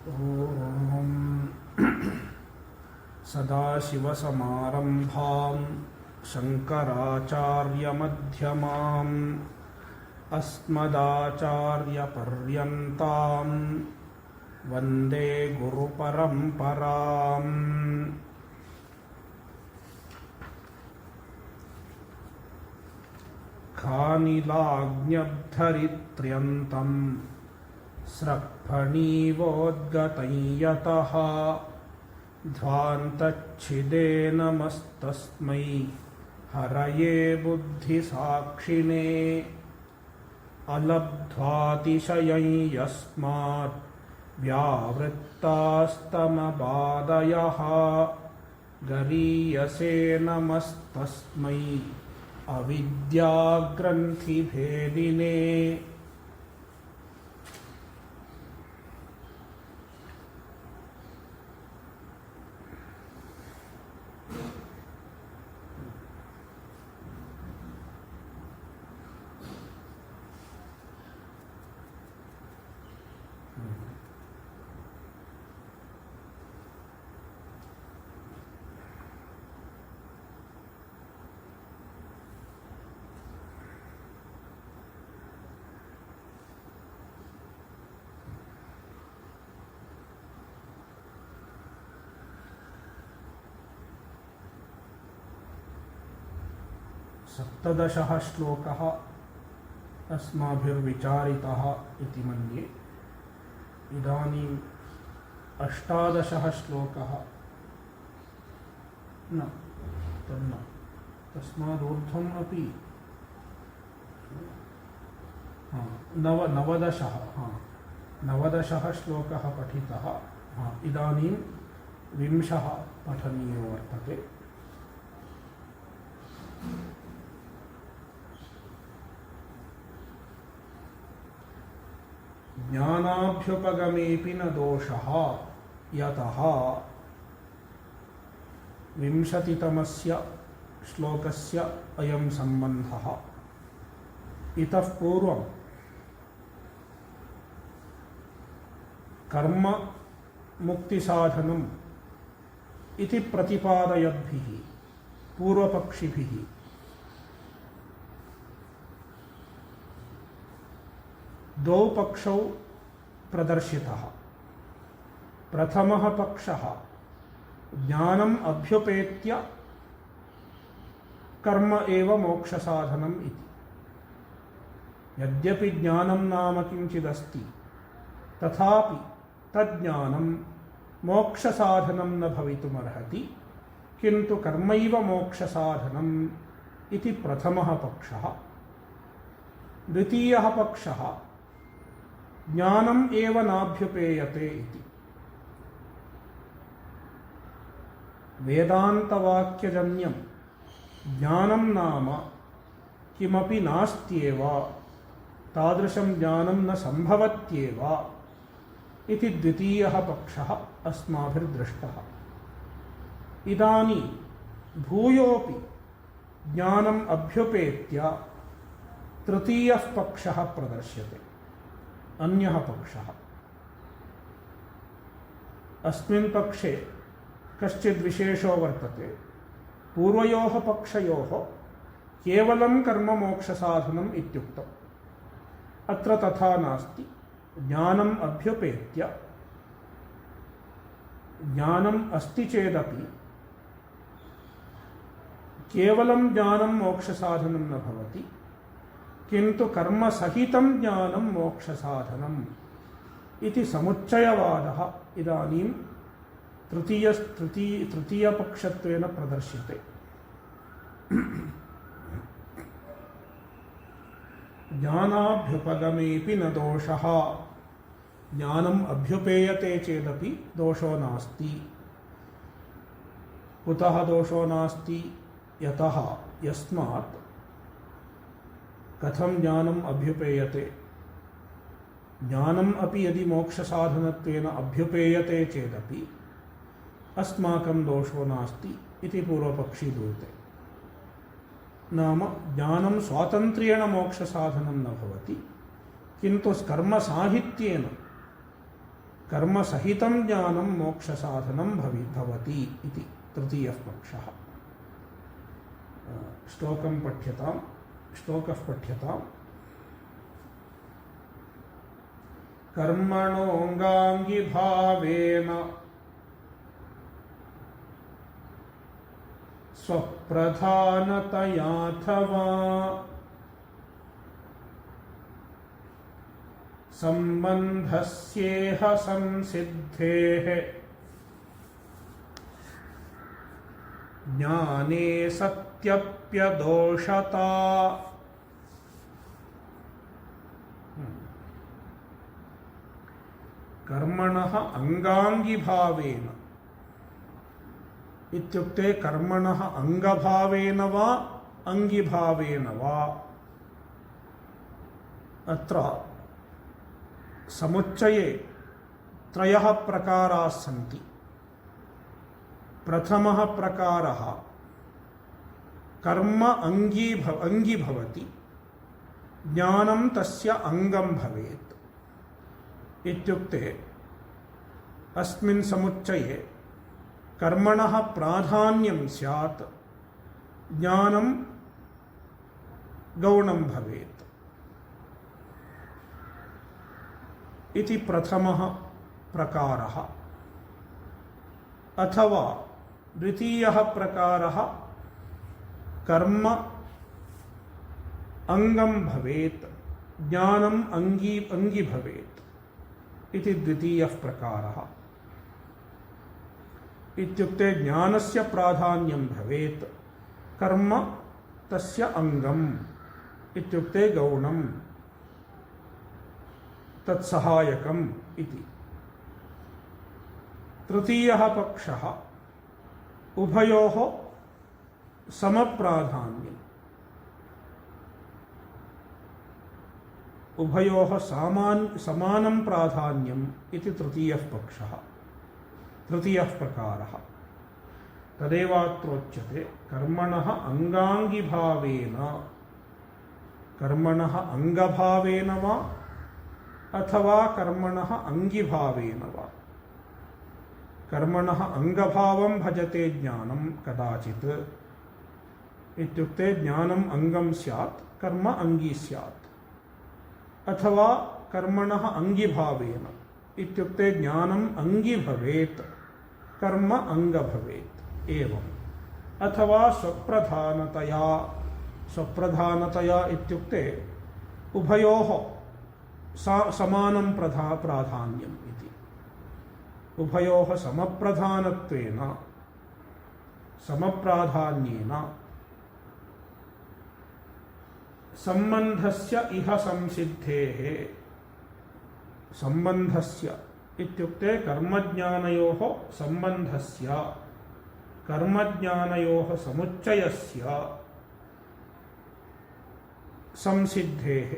ॐ सदाशिवसमारम्भां शङ्कराचार्यमध्यमाम् अस्मदाचार्यपर्यन्तां वन्दे गुरुपरम्पराम्। खानिलाग्न्यब्धरित्र्यन्तं स्रक्फणीवोद्गतं यतः ध्वान्तच्छिदे नमस्तस्मै हरये बुद्धिसाक्षिणे अलब्ध्वातिशयं यस्मात् व्यावृत्तास्तमबाधयः गरीयसे नमस्तस्मै अविद्याग्रन्थिभेदिने। सप्तदशः श्लोकः अस्माभिर्विचारितः इति मन्ये। इदानीम् अष्टादशः श्लोकः न तन्न तस्मादूर्ध्वम् अपि नवदशः श्लोकः पठितः। इदानीं 20 पठनीयो वर्तते। ज्ञानाभ्युपगमेऽपि न दोषः यतः 20तमस्य श्लोकस्य अयं सम्बन्धः। इतः पूर्वं कर्म मुक्तिसाधनम् इति प्रतिपादयद्भिः पूर्वपक्षिभिः द्वौ पक्षौ प्रदर्शितः। प्रथमः पक्षः ज्ञानम् अभ्युपेत्य कर्म एव मोक्षसाधनम् इति। यद्यपि ज्ञानं नाम किञ्चिदस्ति तथापि तज्ज्ञानं मोक्षसाधनं न भवितुमर्हति, किन्तु कर्मैव मोक्षसाधनम् इति प्रथमः पक्षः। द्वितीयः पक्षः ज्ञानम् एव नाभ्युपेयते इति। वेदान्तवाक्यजन्यं ज्ञानं नाम किमपि नास्त्येव, तादृशं ज्ञानं न सम्भवत्येव इति द्वितीयः पक्षः अस्माभिर्दृष्टः। इदानीं भूयोऽपि ज्ञानम् अभ्युपेत्य तृतीयः पक्षः प्रदर्श्यते, अन्यः पक्षः। अस्मिन् पक्षे कश्चित् विशेषो वर्तते। पूर्वयोः पक्षयोः केवलं कर्ममोक्षसाधनम् इत्युक्तम्। अत्र तथा नास्ति। ज्ञानम् अभ्युपेत्य ज्ञानम् अस्ति चेदपि केवलं ज्ञानं मोक्षसाधनं न भवति, किन्तु कर्मसहितं ज्ञानं मोक्षसाधनम् इति समुच्चयवादः इदानीं तृतीयपक्षत्वेन प्रदर्श्यते। ज्ञानाभ्युपगमेऽपि न दोषः। ज्ञानम् अभ्युपेयते चेदपि दोषो नास्ति। कुतः दोषो नास्ति? यतः यस्मात्। कथं ज्ञानम् अभ्युपेयते? ज्ञानम् अपि यदि मोक्षसाधनत्वेन अभ्युपेयते चेदपि अस्माकं दोषो नास्ति इति पूर्वपक्षी ब्रूते। नाम ज्ञानं स्वातन्त्र्येण मोक्षसाधनं न भवति, किन्तु कर्मसाहित्येन कर्मसहितं ज्ञानं मोक्षसाधनं भवति इति तृतीयः पक्षः। श्लोकः पठ्यताम्। कर्मणोऽङ्गाङ्गिभावेन स्वप्रधानतयाथवा सम्बन्धस्येह संसिद्धेः ज्ञाने सत्यप्यदोषता। कर्मणः अंगांगिभावेन इत्युक्ते कर्मणः अंगभावेन वा अंगिभावेन वा। अत्र समुच्चये त्रयः प्रकाराः सन्ति। प्रथमः प्रकारः कर्म अंगी भवति, ज्ञानं तस्य अंगं भवेत्। इत्युक्ते अस्मिन् समुच्चये कर्मणः प्राधान्यं स्यात्, ज्ञानं गौणं भवेत् इति प्रथमः प्रकारः। अथवा द्वितीयः प्रकारः कर्म अंगं भवेत्, ज्ञानम् अंगी भवेत् इति द्वितीयः प्रकारः। इत्युक्ते ज्ञानस्य प्राधान्यं भवेत्, कर्म तस्य अंगम् इत्युक्ते गौणं तत्सहायकम् इति। तृतीयः पक्षः उभयोः समप्राधान्यम्, उभयोः समानं प्राधान्यम् इति तृतीयः पक्षः, तृतीयः प्रकारः। तदेवात्रोच्यते कर्मणः अंगांगिभावेन, कर्मणः अंगभावेन वा अथवा कर्मणः अंगिभावेन वा। कर्मणः अंगभावं भजते ज्ञानं कदाचित्, इत्युक्ते ज्ञानम् अंगं स्यात्, कर्म अंगी स्यात्। अथवा कर्मणः अंगिभावेन इत्युक्ते ज्ञानम् अंगी भवेत्, कर्म अंग भवेत् एवम्। अथवा स्वप्रधानतया इत्युक्ते उभयोः समानं प्राधान्यम् इति। उभयोः समप्रधानत्वेन समप्राधान्येन सम्बन्धस्य इह संसिद्धेः। सम्बन्धस्य इत्युक्ते कर्मज्ञानयोः सम्बन्धस्य, कर्मज्ञानयोः समुच्चयस्य संसिद्धेः।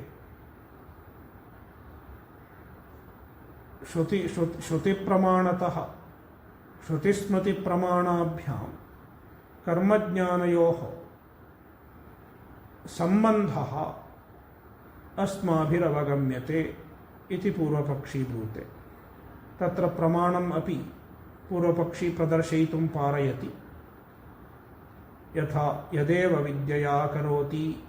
श्रुतिप्रमाणतः श्रुतिस्मृतिप्रमाणाभ्यां कर्मज्ञानयोः सम्बन्धः अस्माभिरवगम्यते इति पूर्वपक्षी ब्रूते। तत्र प्रमाणम् अपि पूर्वपक्षी प्रदर्शयितुं पारयति। यथा यदेव विद्यया करोति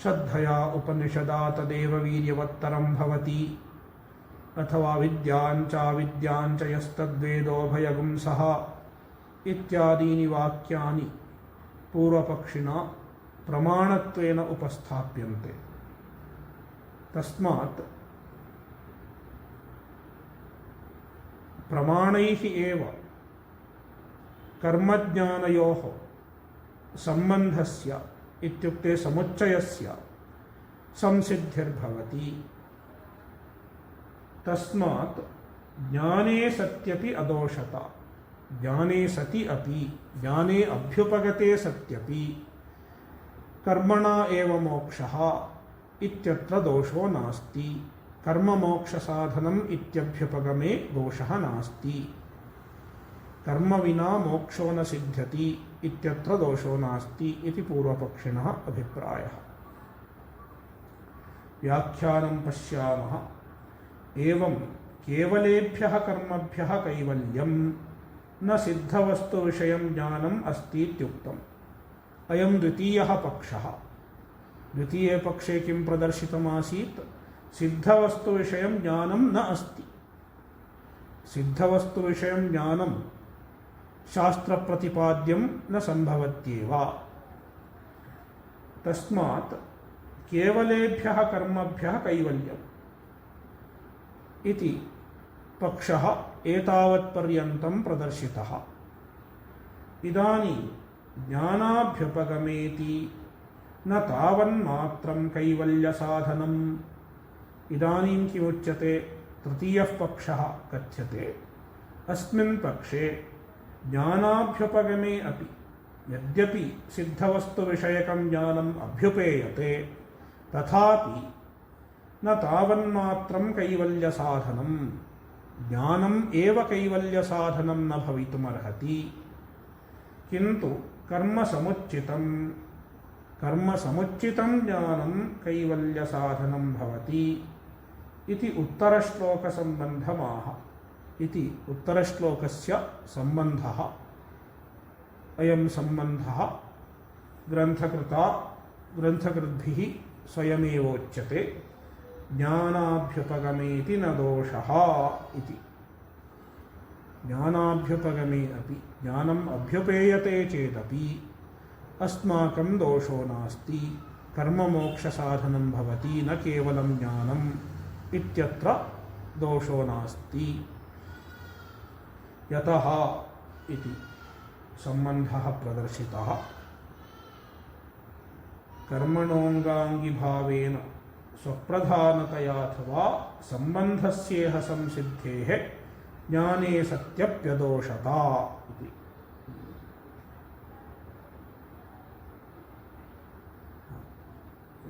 श्रद्धया उपनिषदा तदेव वीर्यवत्तरं भवति, अथवा विद्याञ्च यस्तद्वेदोभयगुं सः इत्यादीनि वाक्यानि पूर्वपक्षिणा प्रमाणत्वेन उपस्थाप्यन्ते। तस्मात् प्रमाणैः एव कर्मज्ञानयोः सम्बन्धस्य इत्युक्ते समुच्चयस्य संसिद्धिर्भवति। तस्मात् ज्ञाने सत्यपि अदोषता, ज्ञाने सति अपि, ज्ञाने अभ्युपगते सत्यपि कर्मणा एव मोक्षः इत्यत्र दोषो नास्ति। कर्ममोक्षसाधनम् इत्यभ्युपगमे दोषः नास्ति। कर्म विना मोक्षो न सिद्ध्यति इत्यत्र दोषो नास्ति इति पूर्वपक्षिणः अभिप्रायः। व्याख्यानं पश्यामः। एवं केवलेभ्यः कर्मभ्यः कैवल्यं न सिद्धवस्तुविषयं ज्ञानम् अस्ति इत्युक्तम्। अयं द्वितीयः पक्षः। द्वितीये पक्षे किं प्रदर्शितमासीत्? सिद्धवस्तुविषयं ज्ञानं न अस्ति। सिद्धवस्तुविषयं ज्ञानं शास्त्रप्रतिपाद्यं न सम्भवत्येव। तस्मात् केवलेभ्यः कर्मभ्यः कैवल्यम् इति पक्षः एतावत्पर्यन्तं प्रदर्शितः। इदानीं ज्ञानाभ्युपगमेति न तावन्मात्रं कैवल्यसाधनम्। इदानीं किमुच्यते? तृतीयः पक्षः कथ्यते। अस्मिन् पक्षे ज्ञानाभ्युपगमे अपि यद्यपि सिद्धवस्तुविषयकं ज्ञानम् अभ्युपेयते तथापि न तावन्मात्रं कैवल्यसाधनम्। ज्ञानम् एव कैवल्यसाधनं न भवितुमर्हति। किन्तु कर्मसमुच्चितं ज्ञानं कैवल्यसाधनं भवति इति उत्तरश्लोकसम्बन्धमाह। इति उत्तरश्लोकस्य सम्बन्धः। अयं सम्बन्धः ग्रन्थकृद्भिः स्वयमेवोच्यते। ज्ञानाभ्युपगमेति न दोषः इति। ज्ञानाभ्युपगमे अपि ज्ञानम् अभ्युपेयते चेदपि अस्माकं दोषो नास्ति। कर्ममोक्षसाधनं भवति, न केवलं ज्ञानम् इत्यत्र दोषो नास्ति। यतः इति सम्बन्धः प्रदर्शितः। कर्मणोऽङ्गाङ्गिभावेन स्वप्रधानतयाथवा सम्बन्धस्येह संसिद्धेः ज्ञाने सत्यप्यदोषता इति।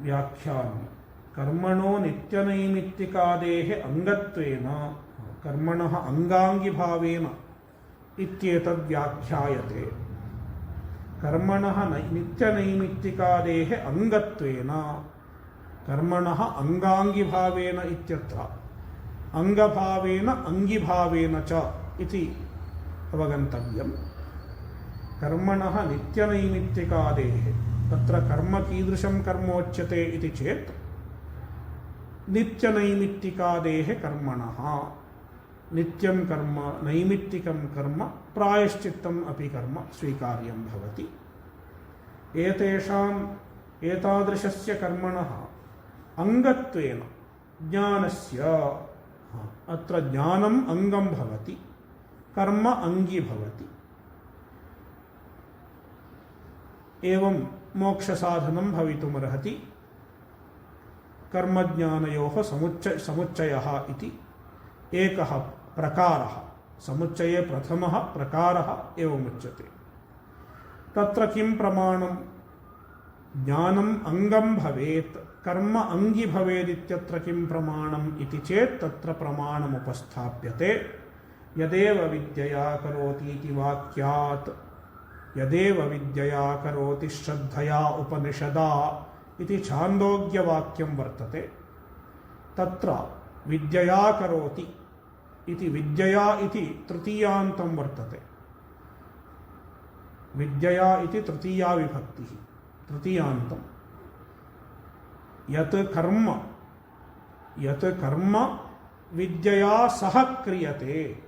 व्याख्यानं कर्मणो नित्यनैमित्तिकादेः अङ्गत्वेन कर्मणः अङ्गाङ्गिभावेन इत्येतद् व्याख्यायते। कर्मणः नित्यनैमित्तिकादेः अङ्गत्वेन कर्मणः अङ्गाङ्गिभावेन इत्यत्र अङ्गभावेन अङ्गिभावेन च इति अवगन्तव्यम्। कर्मणः नित्यनैमित्तिकादेः तत्र कर्म कीदृशं कर्मोच्यते इति चेत् नित्यनैमित्तिकादेः कर्मणः। नित्यं कर्म, नैमित्तिकं कर्म, प्रायश्चित्तम् अपि कर्म स्वीकार्यं भवति। एतादृशस्य कर्मणः अङ्गत्वेन ज्ञानस्य अत्र ज्ञानम् अङ्गं भवति, कर्म अङ्गी भवति। एवं मोक्षसाधनं भवितुमर्हति। कर्मज्ञानयोः समुच्चयः इति एकः प्रकारः। समुच्चये प्रथमः प्रकारः एवमुच्यते। तत्र किं प्रमाणं? ज्ञानम् अङ्गं भवेत्, कर्म अङ्गी भवेदित्यत्र किं प्रमाणम् इति चेत् तत्र प्रमाणमुपस्थाप्यते। यदेव विद्यया करोति इति वाक्यात् यदेव विद्यया करोति श्रद्धया उपनिषदा इति छान्दोग्यवाक्यं वर्तते। तत्र विद्यया करोति इति विद्यया इति तृतीयान्तं वर्तते। विद्यया इति तृतीया विभक्तिः, तृतीयान्तं। यत् कर्म विद्यया सह क्रियते,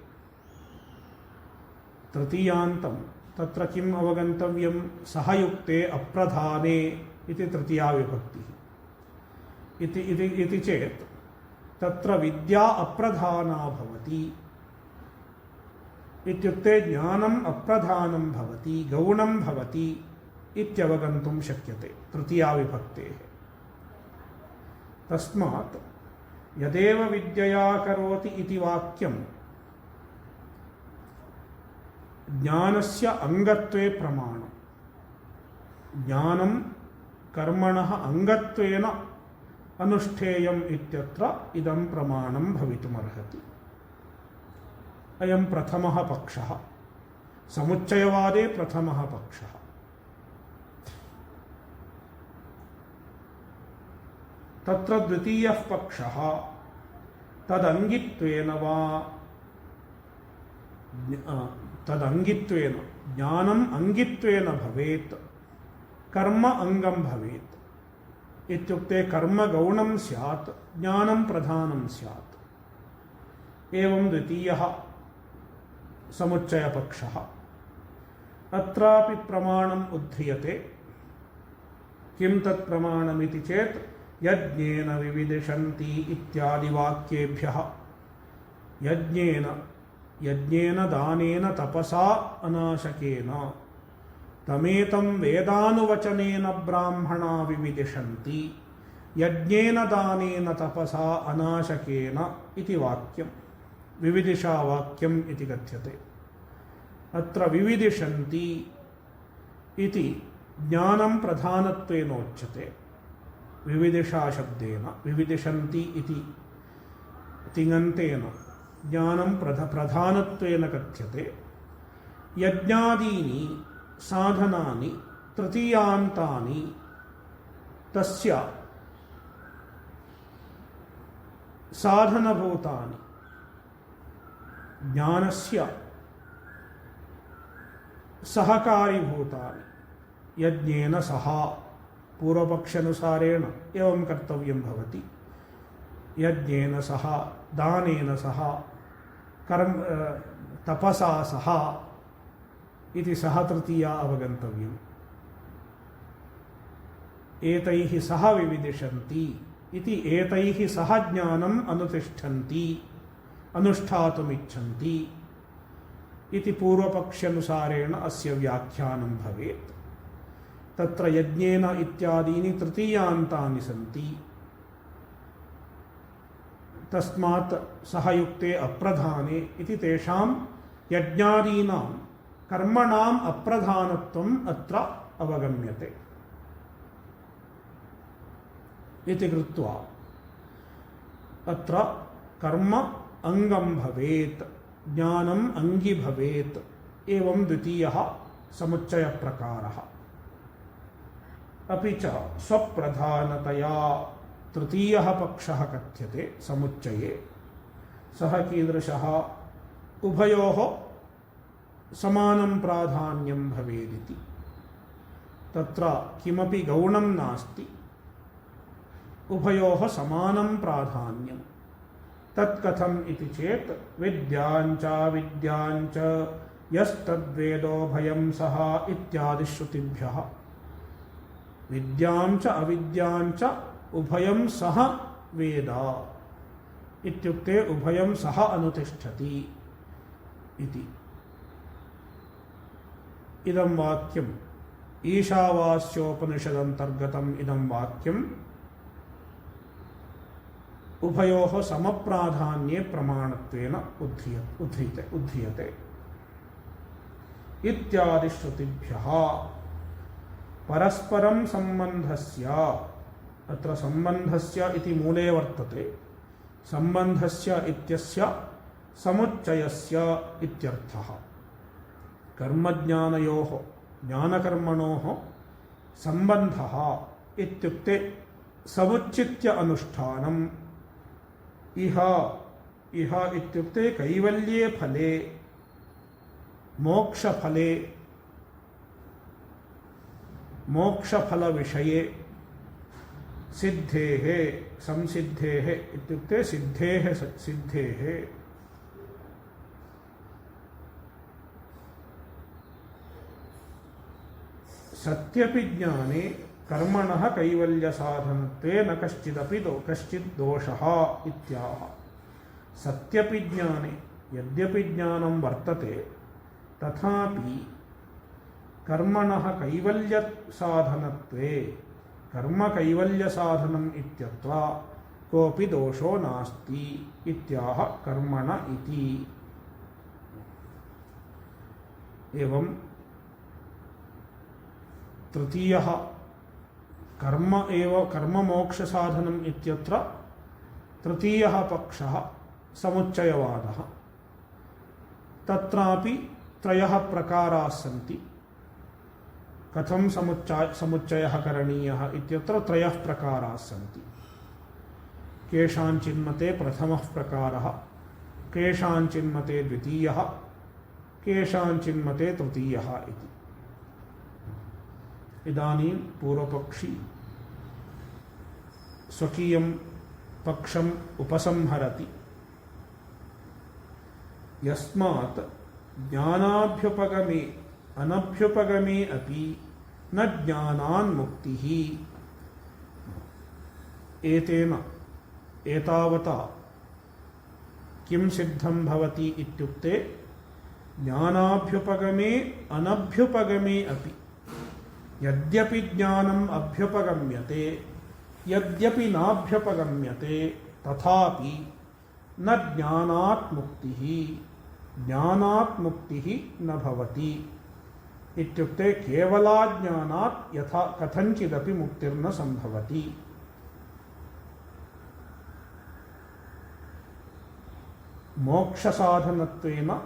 तृतीयान्तं। तत्र किम् अवगन्तव्यं? सहयुक्ते अप्रधाने इति तृतीया विभक्तिः। इति चेत् तत्र विद्या अप्रधाना भवति इत्युक्ते ज्ञानम् अप्रधानं भवति, गौणं भवति इत्यवगन्तुं शक्यते तृतीया विभक्तेः। तस्मात् यदेव विद्यया करोति इति वाक्यं ज्ञानस्य अङ्गत्वे प्रमाणं। ज्ञानं कर्मणः अङ्गत्वेन अनुष्ठेयम् इत्यत्र इदं प्रमाणं भवितुमर्हति। अयं प्रथमः पक्षः, समुच्चयवादे प्रथमः पक्षः। तत्र द्वितीयः पक्षः, तदंगित्वेन वा तदंगित्वेन ज्ञानम अंगित्वेन भवेत् कर्म अंगम भवेत् इत्युक्ते कर्म गौणं स्यात् ज्ञानं प्रधानं स्यात्। एवं द्वितीयः समुच्चयपक्षः। अत्रापि प्रमाणम् उद्ध्रियते। किं तत् प्रमाणमिति चेत् यज्ञेन विविदिषन्ति इत्यादि वाक्येभ्यः यज्ञेन दानेन तपसा अनाशकेन तमेतं वेदानुवचनेन ब्राह्मणा विविदिषन्ति यज्ञेन दानेन तपसा अनाशकेन इति वाक्यं विविदिषा वाक्यम् इति कथ्यते। अत्र विविदिषन्ति इति ज्ञानं प्रधानत्वेनोच्यते। विविदिषा शब्देन विविदिषन्ति इति तिङन्तेन ज्ञानं प्रधानत्वेन कथ्यते। यज्ञादीनि साधनानि तृतीयान्तानि तस्य साधनभूतानि ज्ञानस्य सहकारीभूतानि यज्ञेन सह पूर्वपक्षानुसारेण एवं कर्तव्यं भवति। यज्ञेन सह दानेन सह कर्म तपसा सह इति सह तृतीया अवगन्तव्यम्। एतैः सह विविदिषन्ति इति एतैः सह ज्ञानम् अनुतिष्ठन्ति अनुष्ठातुमिच्छन्ति इति पूर्वपक्षानुसारेण अस्य व्याख्यानं भवेत्। तत्र यज्ञेन इत्यादीनि तृतीयान्तानि सन्ति। तस्मात् सहयुक्ते अप्रधाने इति तेषां यज्ञादीनां कर्मणाम् अप्रधानत्वम् अत्र अवगम्यते इति कृत्वा अत्र कर्म अंगं भवेत् ज्ञानम् अंगी भवेत्। एवं द्वितीयः समुच्चयप्रकारः। अपि च स्वप्रधानतया तृतीयः पक्षः कथ्यते समुच्चये। सः कीदृशः? उभयोः समानं प्राधान्यं भवेदिति। तत्र किमपि गौणं नास्ति, उभयोः समानं प्राधान्यं। तत्कथम् इति चेत् विद्याञ्च विद्याञ्च यस्तद्वेदोभयं सः इत्यादि श्रुतिभ्यः विद्याञ्च अविद्याञ्च उभयं सः वेद इत्युक्ते उभयं सः अनुतिष्ठति इति। इदं वाक्यम् ईशावास्योपनिषदन्तर्गतम् इदं वाक्यम् उभयोः समप्राधान्ये प्रमाणत्वेन उद्ध्रियते। इत्यादि श्रुतिभ्यः परस्परं सम्बन्धस्य, अत्र सम्बन्धस्य इति मूले वर्तते, सम्बन्धस्य इत्यस्य समुच्चयस्य इत्यर्थः। कर्मज्ञानयोः ज्ञानकर्मणोः सम्बन्धः इत्युक्ते समुच्चित्य अनुष्ठानम्। इह इत्युक्ते कैवल्ये फले मोक्षफलविषये सिद्धेः संसिद्धेः इत्युक्ते सिद्धेः सत्यपि ज्ञाने कर्मणः कैवल्यसाधनत्वे न कश्चित् दोषः इत्याह। सत्यपि ज्ञाने यद्यपि ज्ञानं वर्तते तथापि कर्मणः कैवल्यसाधनत्वे कर्म कैवल्यसाधनम् इत्यत्वा कोऽपि दोषो नास्ति इत्याह कर्मण इति। एवं तृतीयः कर्म एव कर्ममोक्षसाधनम् इत्यत्र तृतीयः पक्षः समुच्चयवादः। तत्रापि त्रयः प्रकाराः सन्ति। कथं समुच्चयः करणीयः इत्यत्र त्रयः प्रकाराः सन्ति। केषाञ्चिन्मते प्रथमः प्रकारः, केषाञ्चिन्मते द्वितीयः, केषाञ्चिन्मते तृतीयः इति। इदानीं पूर्वपक्षी स्वकीयं पक्षम् उपसंहरति। यस्मात् ज्ञानाभ्युपगमे अनभ्युपगमे अपि न ज्ञानान्मुक्तिः। एतेन एतावता किं सिद्धं भवति इत्युक्ते ज्ञानाभ्युपगमे अनभ्युपगमे अपि यद्यपि ज्ञानम् अभ्युपगम्यते यद्यपि नाभ्युपगम्यते तथापि न ज्ञानात् मुक्तिः ज्ञानात् मुक्तिः न भवति। इत्युक्ते केवलाज्ञानात् यथा कथञ्चिदपि मुक्तिर्न सम्भवति। मोक्षसाधनत्वेन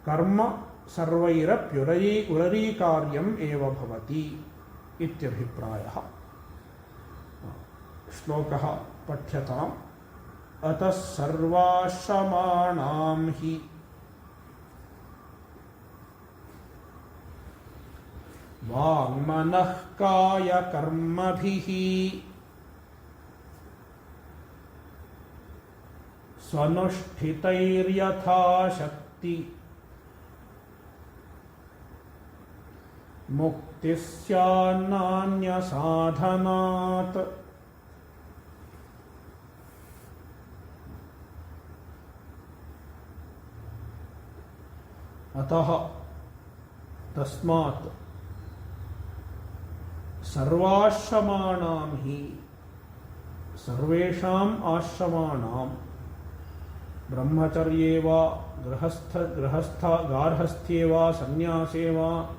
कर्म सर्वैरप्युररीकार्यम् एव भवति इत्यभिप्रायः। श्लोकः पठ्यताम्। अतः सर्वाश्रमाणां हि वाङ्मनः कायकर्मभिः स्वनुष्ठितैर्यथाशक्ति मुक्तिः स्यान्नान्यसाधनात्। अतः तस्मात् सर्वाश्रमाणां हि सर्वेषाम् आश्रमाणां ब्रह्मचर्ये वा गार्हस्थ्ये वा सन्न्यासे वा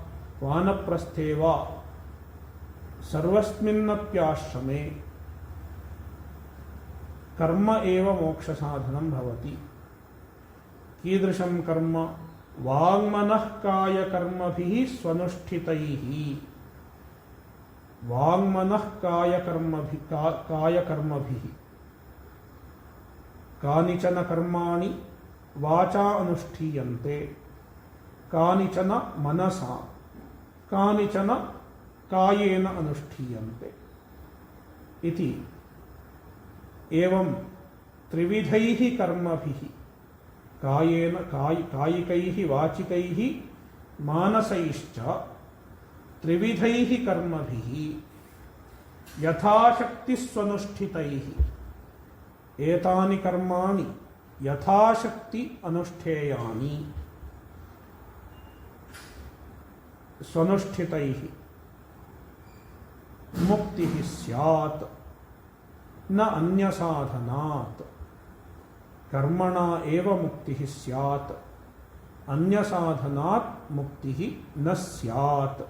वानप्रस्थे वा सर्वस्मिन्नप्याश्रमे कर्म एव मोक्षसाधनं भवति। कीदृशं कर्म? वाङ्मनः कायकर्मभिः स्वनुष्ठितैः। वाङ्मनः कायकर्मभिः कानिचन कर्माणि वाचा अनुष्ठीयन्ते, कानिचन मनसा, कानिचन कायेन अनुष्ठीयन्ते इति। एवं त्रिविधैः कर्मभिः कायेन कायिकैः वाचिकैः मानसैश्च त्रिविधैः कर्मभिः यथाशक्तिस्वनुष्ठितैः एतानि कर्माणि यथाशक्ति अनुष्ठेयानि। स्वनुष्ठितैः मुक्तिः स्यात् न अन्यसाधनात्। कर्मणा एव मुक्तिः स्यात्, अन्यसाधनात् मुक्तिः न स्यात्।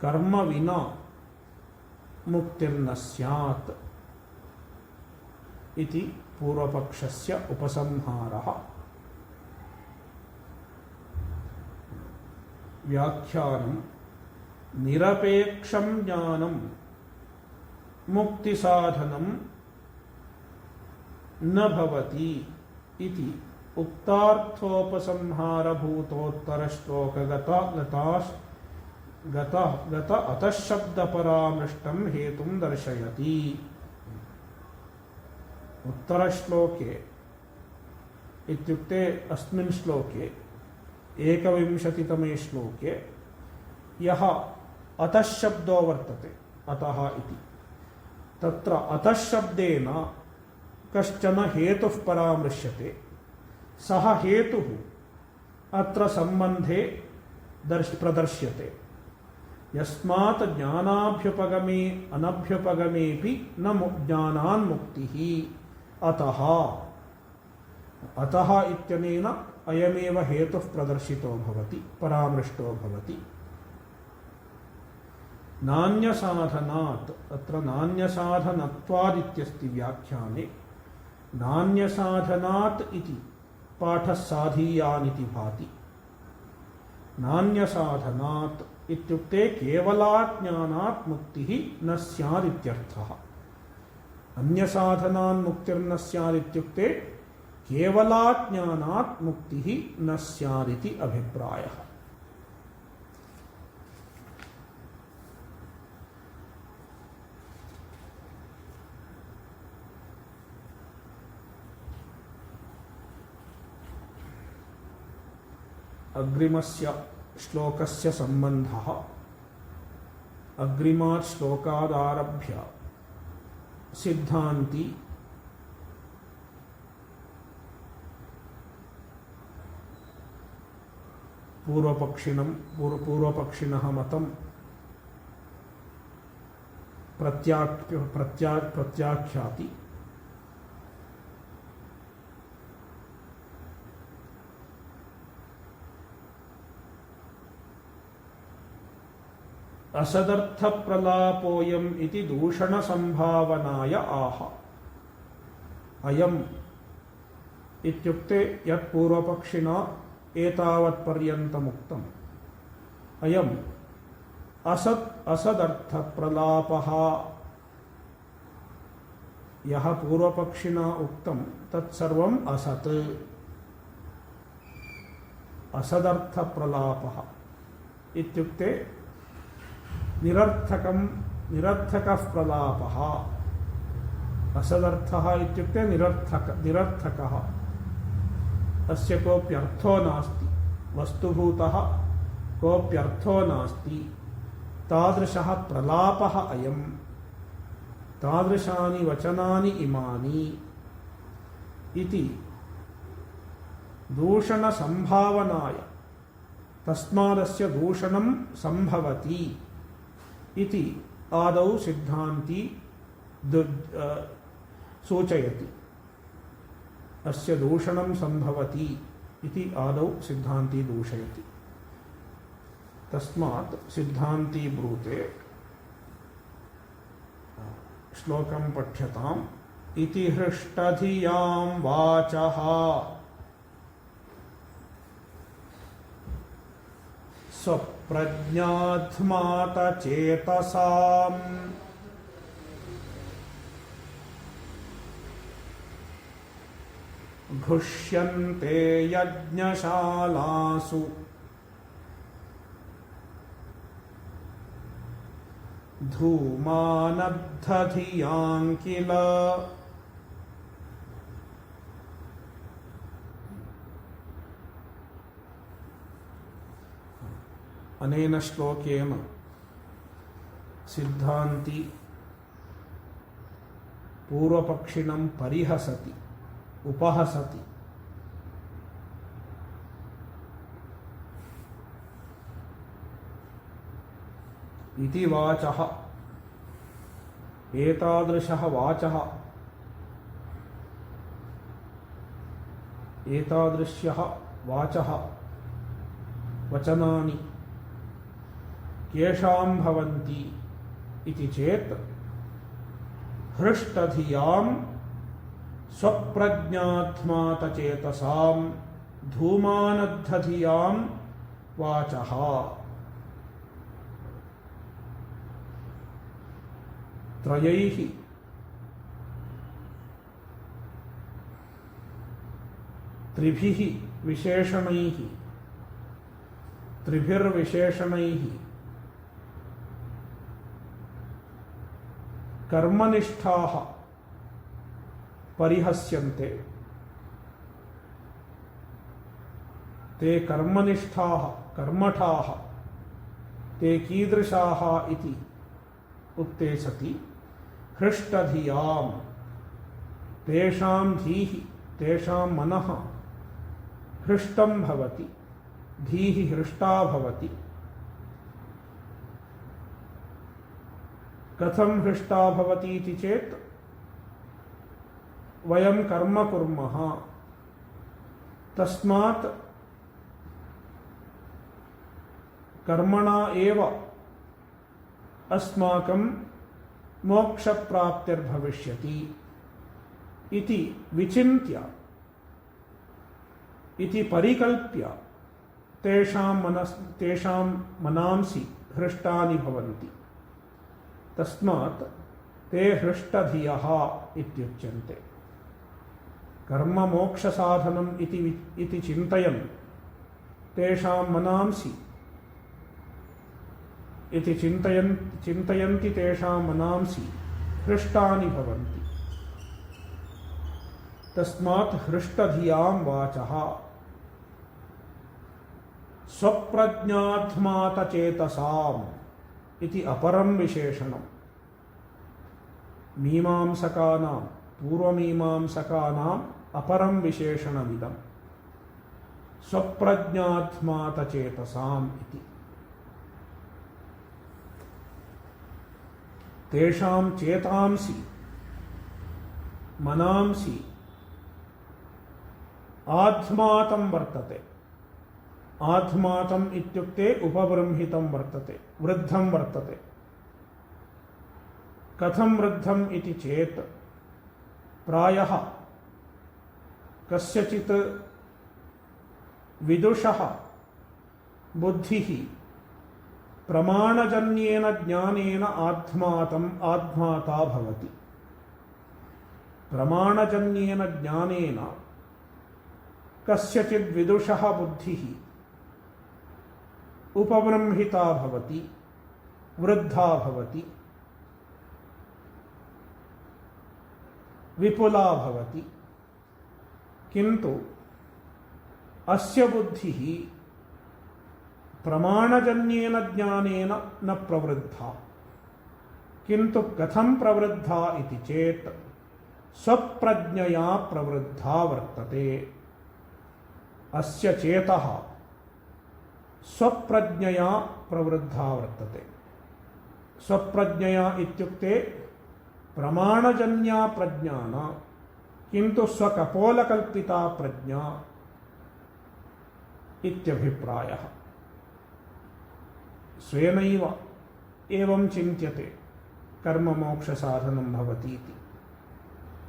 कर्म विना मुक्तिर्न स्यात् इति पूर्वपक्षस्य उपसंहारः। व्याख्यानं। निरपेक्षं ज्ञानं मुक्तिसाधनं न भवति इति उक्तार्थोपसंहारभूतोत्तरश्लोकगत अतःशब्दपरामृष्टं हेतुं दर्शयति। उत्तरश्लोके इत्युक्ते अस्मिन् श्लोके 21तमे श्लोके यः अतः शब्दो वर्तते, अतः इति, तत्र अतः शब्देन कश्चन हेतुः परामृश्यते। सः हेतुः अत्र सम्बन्धे प्रदर्श्यते। यस्मात् ज्ञानाभ्युपगमे अनभ्युपगमेऽपि न ज्ञानान्मुक्तिः। अतः इत्यनेन अयमेव हेतुः प्रदर्शितो भवति, परामृष्टो भवति। नान्यसाधनात्, अत्र नान्यसाधनत्वादित्यस्ति व्याख्याने। नान्यसाधनात् इति पाठः साधीयानिति भाति। नान्यसाधनात् इत्युक्ते केवलाज्ञानात् मुक्तिः न स्यादित्यर्थः। अन्यसाधनान् मुक्तिर्न स्यादित्युक्ते केवलाज्ञानात् मुक्तिः न स्यादिति अभिप्रायः। अग्रिमस्य श्लोकस्य सम्बन्धः अग्रिमात् श्लोकादारभ्य सिद्धान्ती पूर्वपक्षिणः मतं प्रत्याख्याति। असदर्थ प्रलापोऽयम् इति दूषण संभावनाय आह। अयम् इत्युक्ते यत् पूर्वपक्षिणा एतावत्पर्यन्तमुक्तम् अयम् असदर्थ प्रलापः। यः पूर्वपक्षिणा उक्तं तत्सर्वम् असत्। असदर्थ प्रलापः इत्युक्ते निरर्थकः प्रलापः। असदर्थः इत्युक्ते निरर्थकः। अस्य कोऽप्यर्थो नास्ति, वस्तुभूतः कोऽप्यर्थो नास्ति। तादृशः प्रलापः अयम्। तादृशानि वचनानि इमानि इति दूषणसंभावनाय, तस्मादस्य दूषणं संभवति इति आदौ सिद्धान्ती सूचयति। अस्य दूषणं संभवति इति आदौ सिद्धान्ती दूषयति। तस्मात् सिद्धान्ती ब्रूते श्लोकं पठ्यताम्। इति हृष्टधियां वाचः स्वप्रज्ञात्मात चेतसाम् घुष्यन्ते यज्ञशालासु धूमानद्धधियां किल। अनेन श्लोकेन सिद्धान्ती पूर्वपक्षिणं परिहसति, उपहसति। इति वाचः, एतादृशः वाचः, एतादृश्यः वाचः, वचनानि केषां भवन्ति इति चेत् हृष्टधियां स्वप्रज्ञात्मातचेतसां धूमानद्धधियां वाचः। त्रयैः त्रिभिः विशेषणैः, त्रिभिर्विशेषणैः कर्मनिष्ठाः परिहस्यन्ते। ते कर्मनिष्ठाः, कर्मठाः, ते कीदृशाः इति उक्ते सति हृष्टधियां, तेषां धीः, तेषां मनः हृष्टं भवति, धीः हृष्टा भवति। कथं हृष्टा भवति इति चेत् वयं कर्म कुर्मः, तस्मात् कर्मणा एव अस्माकं मोक्षप्राप्तिर्भविष्यति इति विचिन्त्य, इति परिकल्प्य तेषां मनांसि हृष्टानि भवन्ति। तस्मात् ते हृष्टधियः इत्युच्यन्ते। कर्म मोक्ष साधनम् इति चिन्तयन् तेषां मनांसि इति चिन्तयन्ति तेषां मनांसि हृष्टानि भवन्ति। तस्मात् हृष्टधियां वाचः स्वप्रज्ञात्मातचेतसाम् इति अपरं विशेषणम्। मीमांसकानां पूर्वमीमांसकानाम् अपरं विशेषणमिदं स्वप्रज्ञात्मातचेतसाम् इति। तेषां चेतांसि मनांसि आध्मातं वर्तते। आध्मातम् इत्युक्ते उपबृंहितं वर्तते, वृद्धं वर्तते। कथं वृद्धम् इति चेत् प्रायः कस्यचित् विदुषः बुद्धिः प्रमाणजन्येन ज्ञानेन आध्माता भवति। प्रमाणजन्येन ज्ञानेन कस्यचित् विदुषः बुद्धिः उपबृंहिता भवति, वृद्धा भवति, विपुला भवति। किन्तु अस्य बुद्धिः प्रमाणजन्येन ज्ञानेन न प्रवृद्धा। किन्तु कथं प्रवृद्धा इति चेत् स्वप्रज्ञया प्रवृद्धा वर्तते। अस्य चेतः स्वप्रज्ञया प्रवृद्धा वर्तते। स्वप्रज्ञया इत्युक्ते प्रमाणजन्या प्रज्ञा न, किन्तु स्वकपोलकल्पिता प्रज्ञा इत्यभिप्रायः। स्वेनैव एवं चिन्त्यते कर्म मोक्ष साधनं भवति इति,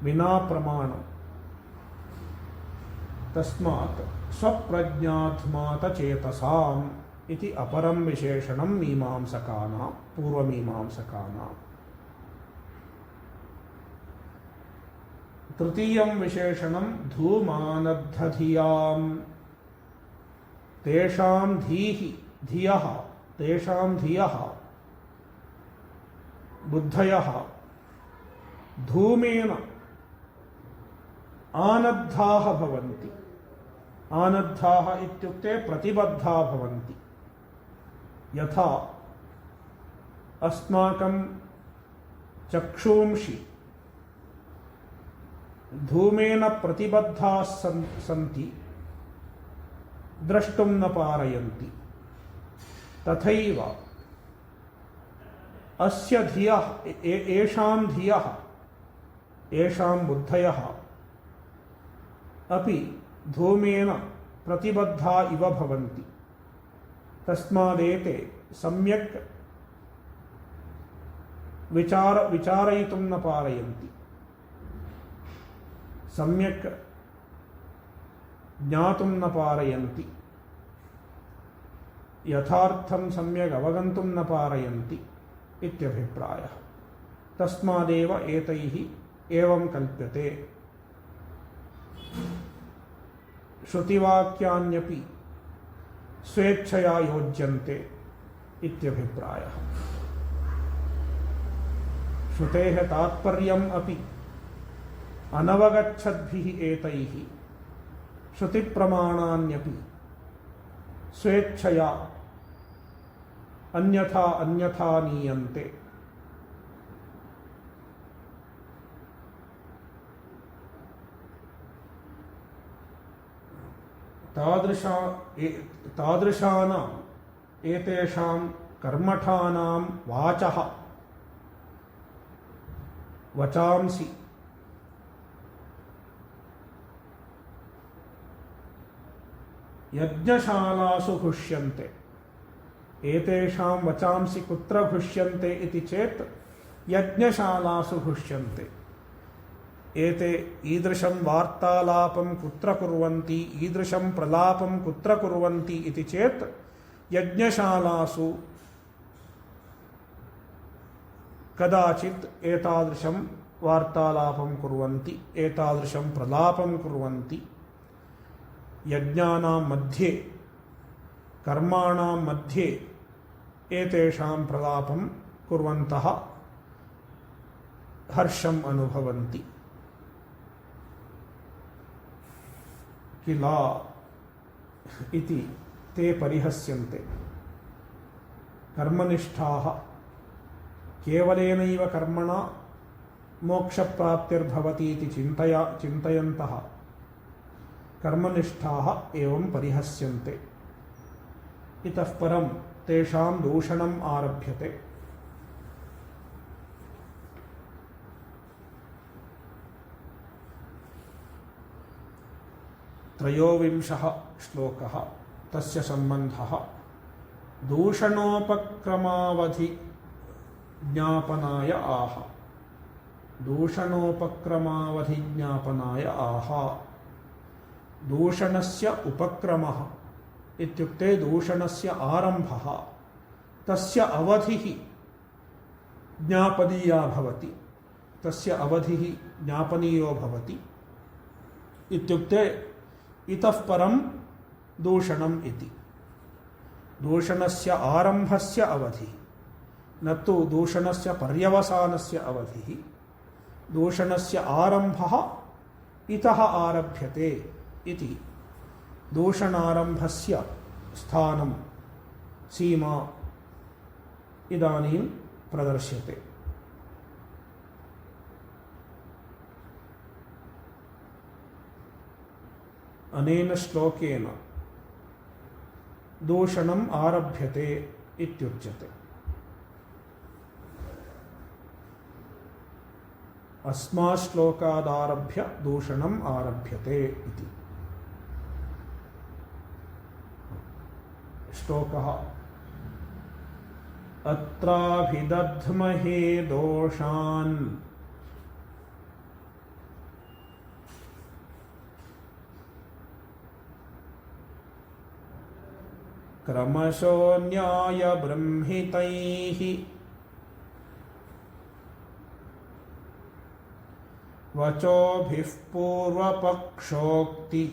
विना प्रमाणम्। तस्मात् स्वप्रज्ञात्मातचेतसाम् इति अपरं विशेषणं मीमांसकानां, पूर्वमीमांसकानां। तृतीयं विशेषणं धूमानद्धधियाम्। तेषां धियः बुद्धयः धूमेन आनद्धाः भवन्ति। आनद्धाः इत्युक्ते प्रतिबद्धा भवन्ति। यथा अस्माकं चक्षूंषि धूमेन प्रतिबद्धाः सन्ति, द्रष्टुं न पारयन्ति। तथैव अस्य धियः, येषां धियः, येषां बुद्धयः अपि धूमेन प्रतिबद्धा इव भवन्ति। तस्मादेते सम्यक् विचारयितुं न पारयन्ति, सम्यक् ज्ञातुं न पारयन्ति, यथार्थं सम्यक् अवगन्तुं न पारयन्ति इत्यभिप्रायः। तस्मादेव एतैः एवं कल्प्यते। श्रुतिवाक्यान्यपि स्वेच्छया योज्यन्ते इत्यभिप्रायः। श्रुतेः तात्पर्यम् अपि अनवगच्छद्भिः एतैः श्रुतिप्रमाणान्यपि स्वेच्छया अन्यथा नीयन्ते। तादृशानाम् एतेषां कर्मठानां वाचः, वचांसि यज्ञशालासु घुष्यन्ते। एतेषां वचांसि कुत्र घुष्यन्ते इति चेत् यज्ञशालासु घुष्यन्ते। एते ईदृशं वार्तालापं कुत्र कुर्वन्ति, ईदृशं प्रलापं कुत्र कुर्वन्ति इति चेत् यज्ञशालासु कदाचित् एतादृशं वार्तालापं कुर्वन्ति, एतादृशं प्रलापं कुर्वन्ति। यज्ञानां मध्ये, कर्माणां मध्ये एतेषां प्रलापं कुर्वन्तः हर्षम् अनुभवन्ति किल इति ते परिहस्यन्ते। कर्मनिष्ठाः केवलेनैव कर्मणा मोक्षप्राप्तिर्भवति इति चिन्तयन्तः कर्मनिष्ठाः एवं परिहस्यन्ते। इतः परं तेषां दूषणम् आरभ्यते। त्रयोविंशः श्लोकः, तस्य सम्बन्धः दूषणोपक्रमावधि ज्ञापनाय आह। दूषणोपक्रमावधि ज्ञापनाय आह। दूषणस्य उपक्रमः इत्युक्ते दूषणस्य आरम्भः, तस्य अवधिः ज्ञापनीया भवति, तस्य अवधिः ज्ञापनीयो भवति। इत्युक्ते इतः परं दूषणम् इति। दूषणस्य आरम्भस्य अवधिः, न तु दूषणस्य पर्यवसानस्य अवधिः। दूषणस्य आरम्भः इतः आरभ्यते इति दूषणारम्भस्य स्थानं, सीमा इदानीं प्रदर्श्यते। अनेन श्लोकेन दूषणम् आरभ्यते इत्युच्यते। अस्मात् श्लोकादारभ्य दूषणम् आरभ्यते इति। श्लोकः अत्राभिदध्महे दोषान् क्रमशो न्यायबृंहितैः वचोभिः पूर्वपक्षोक्ति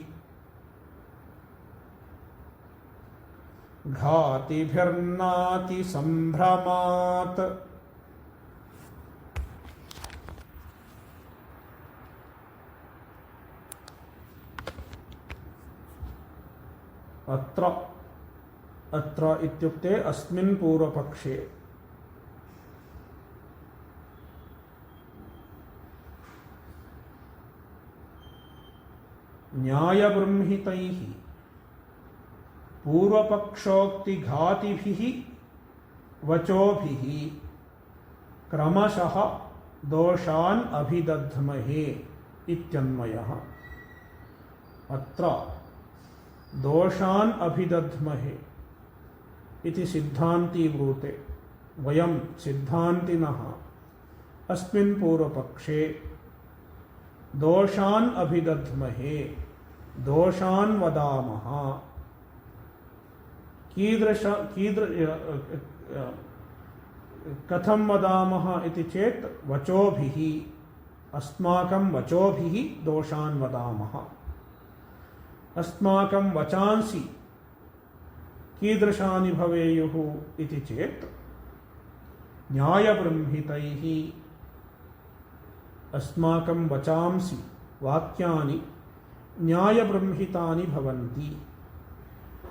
घातिभिर्नातिसम्भ्रमात्। अत्र इत्युक्ते अस्मिन् पूर्वपक्षे। न्यायबृंहितैः पूर्वपक्षोक्तिघातिभिः वचोभिः क्रमशः दोषान् अभिदध्महे इत्यन्वयः। अत्र दोषान् अभिदध्महे इति सिद्धान्ती ब्रूते। वयं सिद्धान्तिनः अस्मिन् पूर्वपक्षे दोषान् अभिदध्महे, दोषान् वदामः। कथं वदामः इति चेत् वचोभिः, अस्माकं वचोभिः दोषान् वदामः। अस्माकं वचांसि कीदृशानि भवेयुः इति चेत् न्यायबृंहितैः। अस्माकं वचांसि वाक्यानि न्यायबृंहितानि भवन्ति।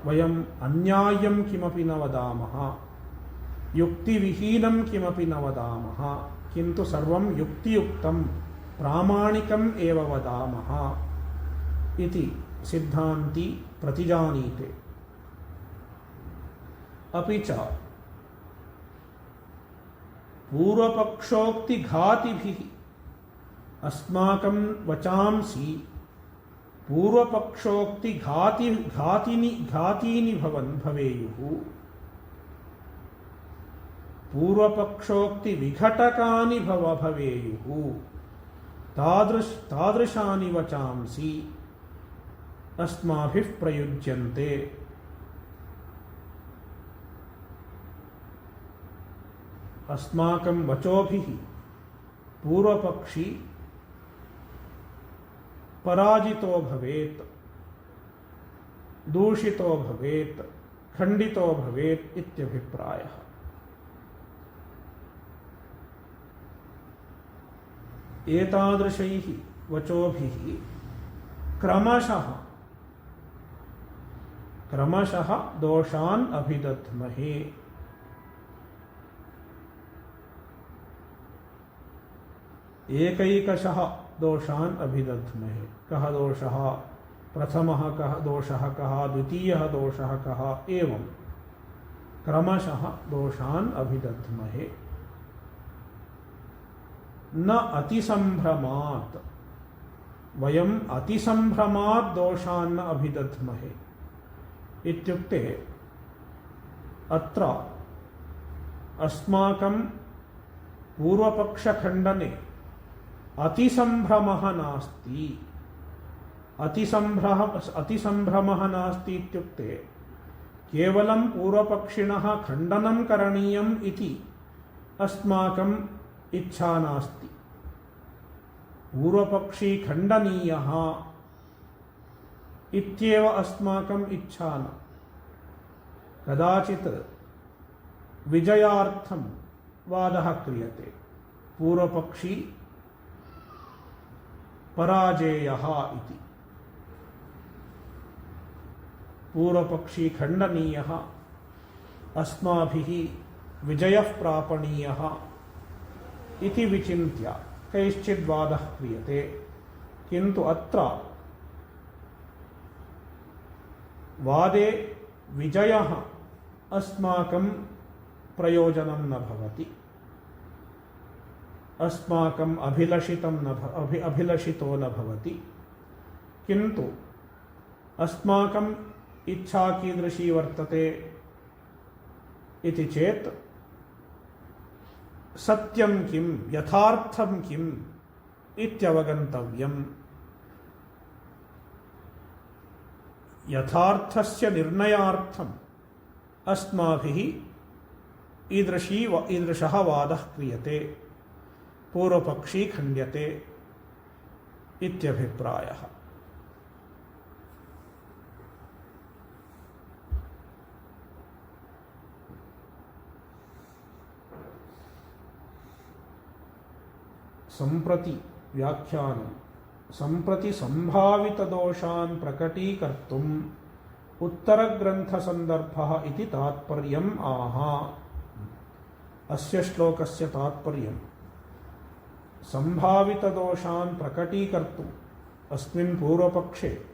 वयम् अन्याय्यं किमपि न वदामः, युक्तिविहीनं किमपि न वदामः, किन्तु सर्वं युक्तियुक्तं प्रामाणिकम् एव वदामः इति सिद्धान्ती प्रतिजानीते। अपि च पूर्वपक्षोक्तिघातिभिः अस्माकं वचांसि पूर्वपक्षोक्तिघातीनि भवेयुः। पूर्वपक्षोक्तिविघटकानि भवेयुः। तादृशानि वचांसि अस्माभिः प्रयुज्यन्ते। अस्माकं वचोभिः पूर्वपक्षी पराजितो भवेत्, दूषितो भवेत्, खंडितो भवेत् इत्यभिप्रायः। एतादृशैः वचोभिः क्रमशः दोषान् अभिदध्महे। एकैकशः दोषान् अभिदध्महे। कः दोषः, प्रथमः कः दोषः, कः द्वितीयः दोषः, कः, एवं क्रमशः दोषान् अभिदध्महे। न अतिसंभ्रमात्, वयम् अतिसंभ्रमात् दोषान् न अभिदध्महे। इत्युक्ते अत्र अस्माकं पूर्वपक्षखण्डने अतिसंभ्रमः नास्ति। अतिसंभ्रमः नास्ति इत्युक्ते केवलं पूर्वपक्षिणः खण्डनं करणीयम् इति अस्माकम् इच्छा नास्ति। पूर्वपक्षी खण्डनीयः इत्येव अस्माकम् इच्छा न। कदाचित् विजयार्थं वादः क्रियते, पूर्वपक्षी पराजेयः इति। पूर्वपक्षी खण्डनीयः, अस्माभिः विजयः प्रापणीयः इति विचिन्त्य कैश्चिद् वादः क्रियते। किन्तु अत्र वादे विजयः अस्माकं प्रयोजनं न भवति, अस्माकम् अभिलषितो न भवति। किन्तु अस्माकम् इच्छा कीदृशी वर्तते इति चेत् सत्यं किं, यथार्थं किम् इत्यवगन्तव्यम्। यथार्थस्य निर्णयार्थम् अस्माभिः ईदृशः वादः क्रियते, पूर्वपक्षी खण्ड्यते इत्यभिप्रायः। सम्प्रति व्याख्यानं। सम्प्रति संभावितदोषान् प्रकटीकर्तुम् उत्तरग्रन्थसन्दर्भः इति तात्पर्यम् आह। अस्य श्लोकस्य तात्पर्यं संभावितदोषान् प्रकटीकर्तुम् अस्मिन् पूर्वपक्षे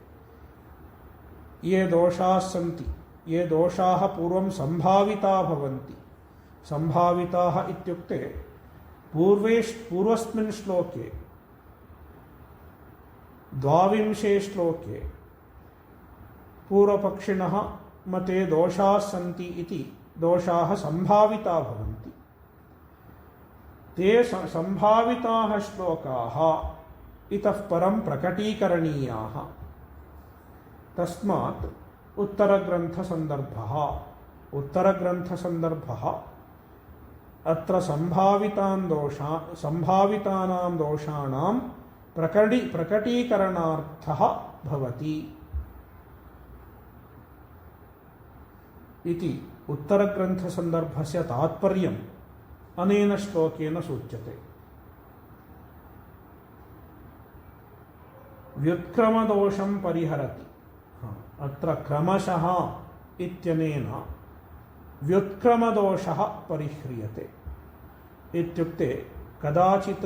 ये दोषाः सन्ति, ये दोषाः पूर्वं संभाविता भवन्ति। संभाविताः इत्युक्ते पूर्वस्मिन् श्लोके 22 श्लोके पूर्वपक्षिणः मते दोषाः सन्ति इति दोषाः संभाविता भवन्ति। ते संभाविताः श्लोकाः इतः परं प्रकटीकरणीयाः। तस्मात् उत्तरग्रन्थसन्दर्भः अत्र संभावितानां दोषाणां प्रकटीकरणार्थः भवति इति उत्तरग्रन्थसन्दर्भस्य तात्पर्यम् अनेन श्लोकेन सूच्यते। व्युत्क्रमदोषं परिहरति। अत्र क्रमशः इत्यनेन व्युत्क्रमदोषः परिह्रियते। इत्युक्ते कदाचित्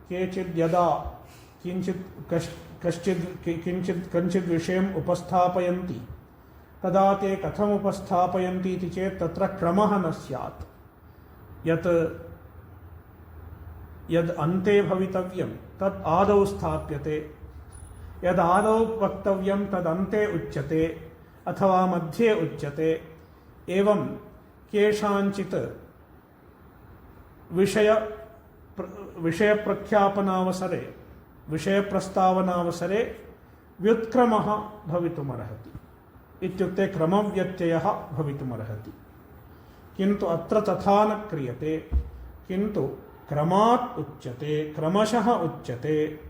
केचित् यदा कञ्चित् विषयम् उपस्थापयन्ति तदा ते कथम् उपस्थापयन्ति इति चेत् तत्र क्रमः न स्यात्। यद् अन्ते भवितव्यं तत् आदौ स्थाप्यते, यद् आदौ वक्तव्यं तद् अन्ते उच्यते अथवा मध्ये उच्यते। एवं केषाञ्चित् विषयप्रख्यापनावसरे, विषयप्रस्तावनावसरे व्युत्क्रमः भवितुमर्हति। इत्युक्ते क्रमव्यत्ययः भवितुमर्हति। किन्तु अत्र तथा न क्रियते। किन्तु क्रमात् उच्यते, क्रमशः उच्यते।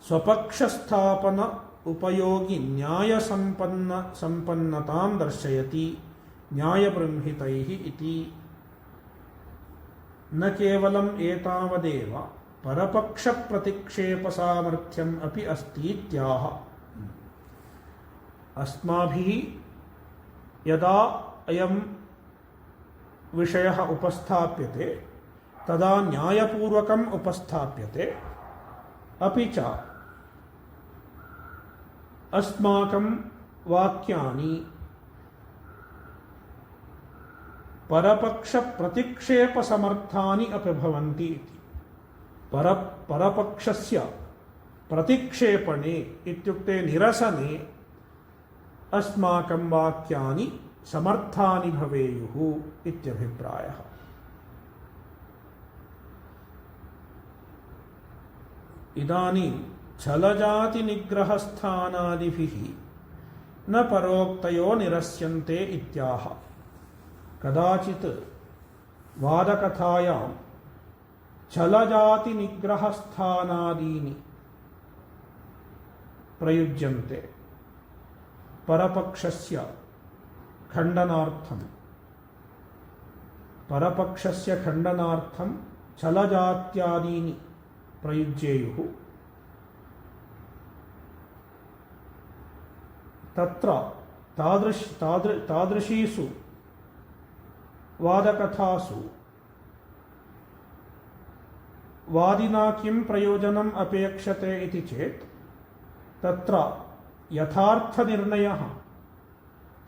स्वपक्षस्थापन उपयोगी न्याय संपन्नतां दर्शयति न्यायबृंहितैः इति। न केवलम् एतावदेव परपक्ष प्रतिक्षेप सामर्थ्यम् अपि अस्ति इत्याह। अस्माभिः यदा अयं विषयः उपस्थाप्यते तदा न्यायपूर्वकम् उपस्थाप्यते, अपि च अस्माकं वाक्यानि परपक्ष प्रतिक्षेप समर्थानि अपि भवन्ति इति। परपक्षस्य प्रतिक्षेपणे इत्युक्ते निरसने अस्माकं वाक्यानि समर्थानि भवेयुः इत्यभिप्रायः। इदानीं छलजातिनिग्रहस्थानादिभिः न परोक्तयो निरस्यन्ते इत्याह। कदाचित् वादकथायां छलजातिनिग्रहस्थानादीनि प्रयुज्यन्ते परपक्षस्य खण्डनार्थं। परपक्षस्य खण्डनार्थं छलजात्यादीनि प्रयुज्येयुः। तत्र तादृशीषु वादकथासु वादिना किं प्रयोजनम् अपेक्षते इति चेत् तत्र यथार्थनिर्णयः,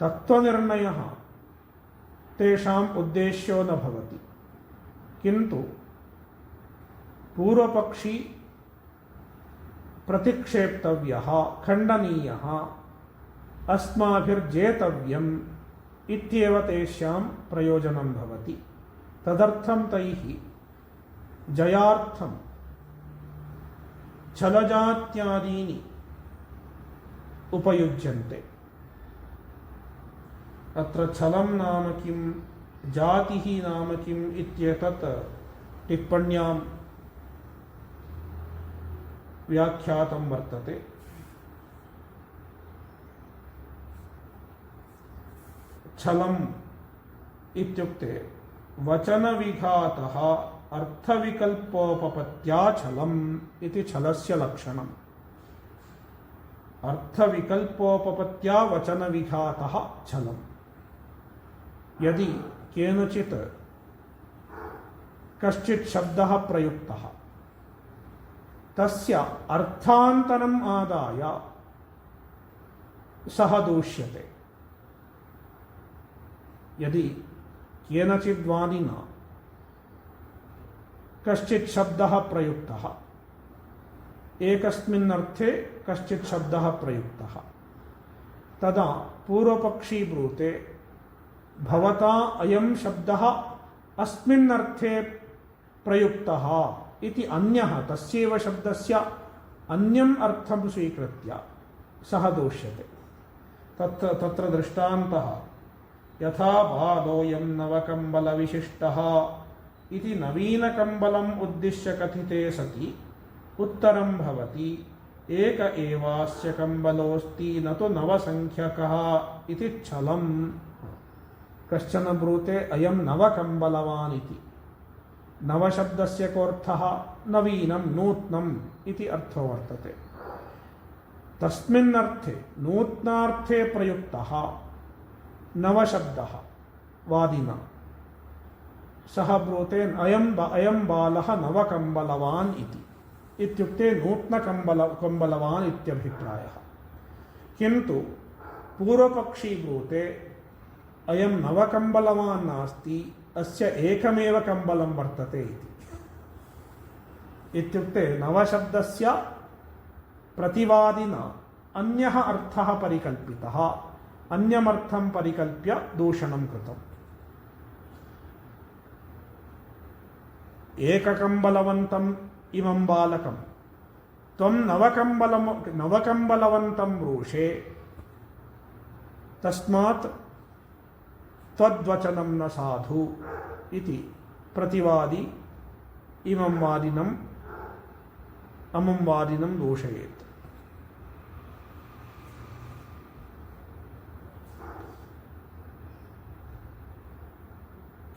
तत्त्वनिर्णयः तेषाम् उद्देश्यो न भवति, किन्तु पूर्वपक्षी प्रतिक्षेप्तव्यः, खण्डनीयः, अस्माभिर्जेतव्यम् इत्येव तेषां प्रयोजनं भवति। तदर्थं तैः जयार्थं छलजात्यादीनि उपयुज्यन्ते। अत्र छलं नाम किं, जातिः नाम किम् इत्येतत् टिप्पण्यां व्याख्यातं वर्तते। छलम् इत्युक्ते वचनविघातः अर्थविकल्पोपपत्त्या छलम् इति छलस्य लक्षणम्। अर्थविकल्पोपपत्त्या वचनविघातः छलम्। यदि केनचित् कश्चित् शब्दः प्रयुक्तः, तस्य अर्थान्तरम् आदाय सः दूष्यते। यदि केनचित् वादिना कश्चित् शब्दः प्रयुक्तः, एकस्मिन् अर्थे कश्चित् शब्दः प्रयुक्तः, तदा पूर्वपक्षी ब्रूते भवता अयं शब्दः अस्मिन् अर्थे प्रयुक्तः इति अन्यः तस्यैव शब्दस्य अन्यम् अर्थं स्वीकृत्य सः दूष्यते। तत्र दृष्टान्तः यथा बालोऽयं नवकम्बलविशिष्टः इति नवीनकम्बलम् उद्दिश्य कथिते सति उत्तरं भवति एक एवास्य कम्बलोऽस्ति न तु नवसङ्ख्यकः इति छलम्। कश्चन ब्रूते अयं नवकम्बलवान् इति। नवशब्दस्य कोऽर्थः नवीनं, नूत्नम् इति अर्थो वर्तते। तस्मिन् अर्थे नूत्नार्थे प्रयुक्तः नवशब्दः वादिना, सः ब्रूते अयं बालः नवकम्बलवान् इति, इत्युक्ते नूत्नकम्बलवान् इत्यभिप्रायः। किन्तु पूर्वपक्षी ब्रूते अयं नवकम्बलवान् नास्ति, अस्य एकमेव कम्बलं वर्तते इति। इत्युक्ते नवशब्दस्य प्रतिवादिना अन्यः अर्थः परिकल्पितः, अन्यमर्थं परिकल्प्य दूषणं कृतम्। एककम्बलवन्तम् इमं बालकं त्वं नवकम्बलवन्तं ब्रूषे, तस्मात् त्वद्वचनं न साधु इति प्रतिवादी इमं वादिनम् अमुं वादिनं दूषयेत्।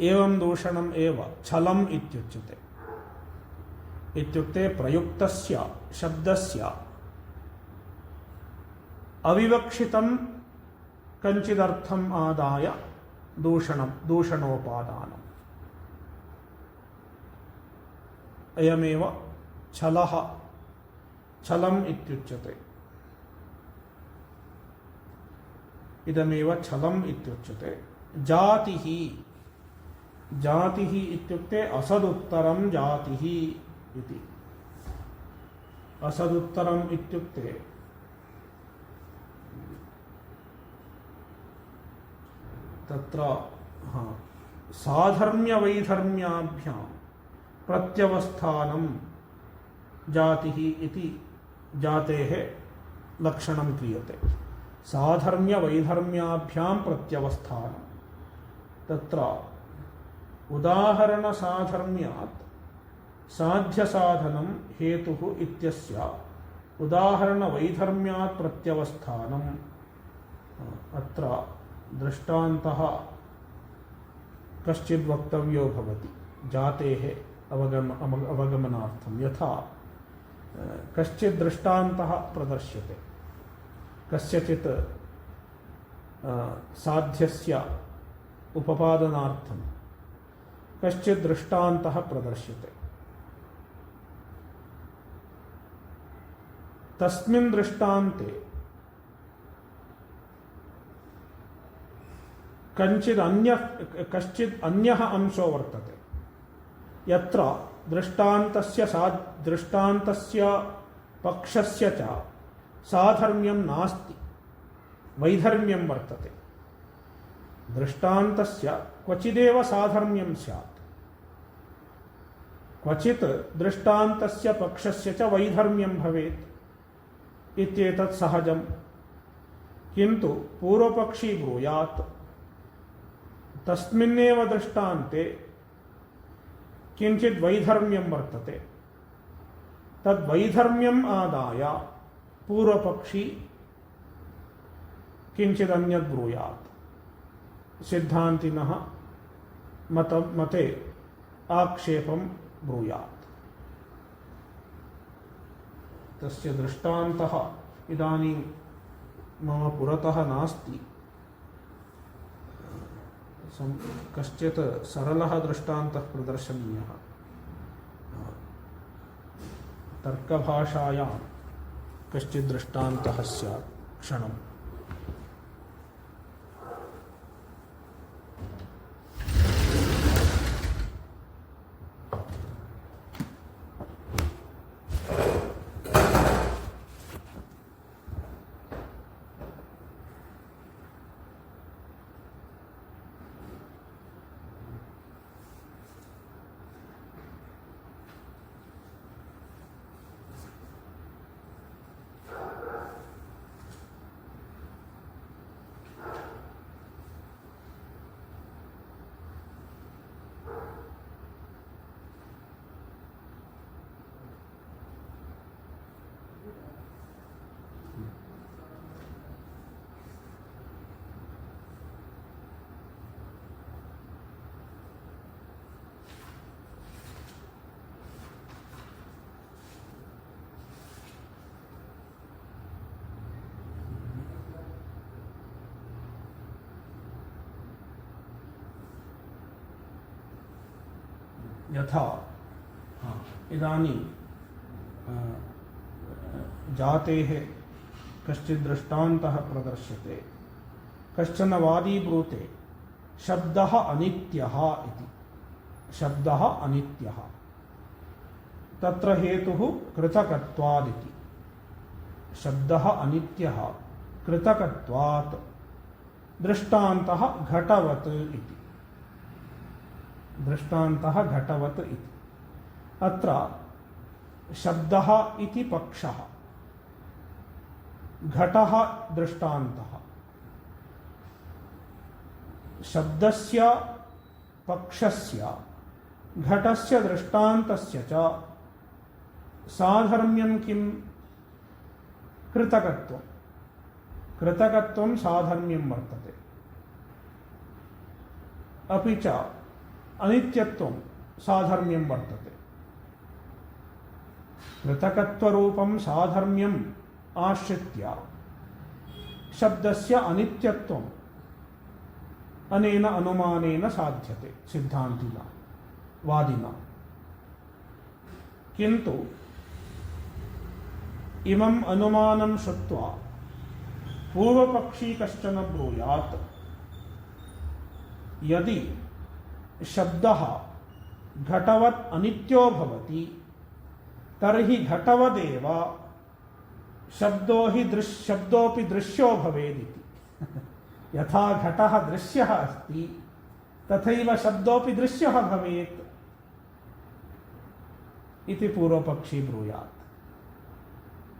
एवं दूषणम् एव छलम् इत्युच्यते। इत्युक्ते प्रयुक्तस्य शब्दस्य अविवक्षितं कञ्चिदर्थम् आदाय दूषणोपादानम्। अयमेव छलः, छलम् इत्युच्यते। इदमेव छलम् इत्युच्यते। जातिः, जातिः इत्युक्ते असदुत्तरं जातिः इति। असदुत्तरम् इत्युक्ते तत्र साधर्म्यवैधर्म्याभ्यां प्रत्यवस्थानं जातिः इति जातेः लक्षणं क्रियते। साधर्म्यवैधर्म्याभ्यां प्रत्यवस्थानं, तत्र उदाहरणसाधर्म्यात् साध्यसाधनं हेतुः इत्यस्य उदाहरणवैधर्म्यात् प्रत्यवस्थानम्। अत्र दृष्टान्तः कश्चिद् वक्तव्यो भवति जातेः अवगमनार्थं। यथा कश्चित् दृष्टान्तः प्रदर्श्यते कस्यचित् साध्यस्य उपपादनार्थं, कश्चित् दृष्टान्तः प्रदर्श्यते। तस्मिन् दृष्टान्ते कश्चित् अन्यः अंशो वर्तते, यत्र दृष्टान्तस्य पक्षस्य च साधर्म्यं नास्ति, वैधर्म्यं वर्तते। दृष्टान्तस्य क्वचिदेव साधर्म्यं स्यात्, क्वचित् दृष्टान्तस्य पक्षस्य च वैधर्म्यं भवेत् इत्येतत् सहजम्। किन्तु पूर्वपक्षी ब्रूयात् तस्मिन्नेव दृष्टान्ते किञ्चित् वैधर्म्यं वर्तते, तद्वैधर्म्यम् आदाय पूर्वपक्षी किञ्चिदन्यत् ब्रूयात्। सिद्धान्तिनः मते आक्षेपं ब्रूयात्। तस्य दृष्टान्तः इदानीं मम पुरतः नास्ति। कश्चित् सरलः दृष्टान्तः प्रदर्शनीयः। तर्कभाषायां कश्चित् दृष्टान्तः स्यात् क्षणम्। यथा इदानीं जातेः कश्चित् दृष्टान्तः प्रदर्श्यते। कश्चन वादी ब्रूते शब्दः अनित्यः इति। शब्दः अनित्यः, तत्र हेतुः कृतकत्वादिति। शब्दः अनित्यः कृतकत्वात्, दृष्टान्तः घटवत् इति। दृष्टान्तः घटवत् इति। अत्र शब्दः इति पक्षः, घटः दृष्टान्तः। शब्दस्य पक्षस्य घटस्य दृष्टान्तस्य च साधर्म्यं किं? कृतकत्वं। कृतकत्वं साधर्म्यं वर्तते। अपि च अनित्यत्वं साधर्म्यं वर्तते। कृतकत्वरूपं साधर्म्यम् आश्रित्य शब्दस्य अनित्यत्वम् अनेन अनुमानेन साध्यते सिद्धान्तिना वादिना। किन्तु इमम् अनुमानं श्रुत्वा पूर्वपक्षी कश्चन ब्रूयात् यदि शब्दः घटवत् अनित्यो भवति तर्हि घटवदेव शब्दोऽपि दृश्यो भवेदिति। यथा घटः दृश्यः अस्ति तथैव शब्दोऽपि दृश्यः भवेत् इति पूर्वपक्षी ब्रूयात्।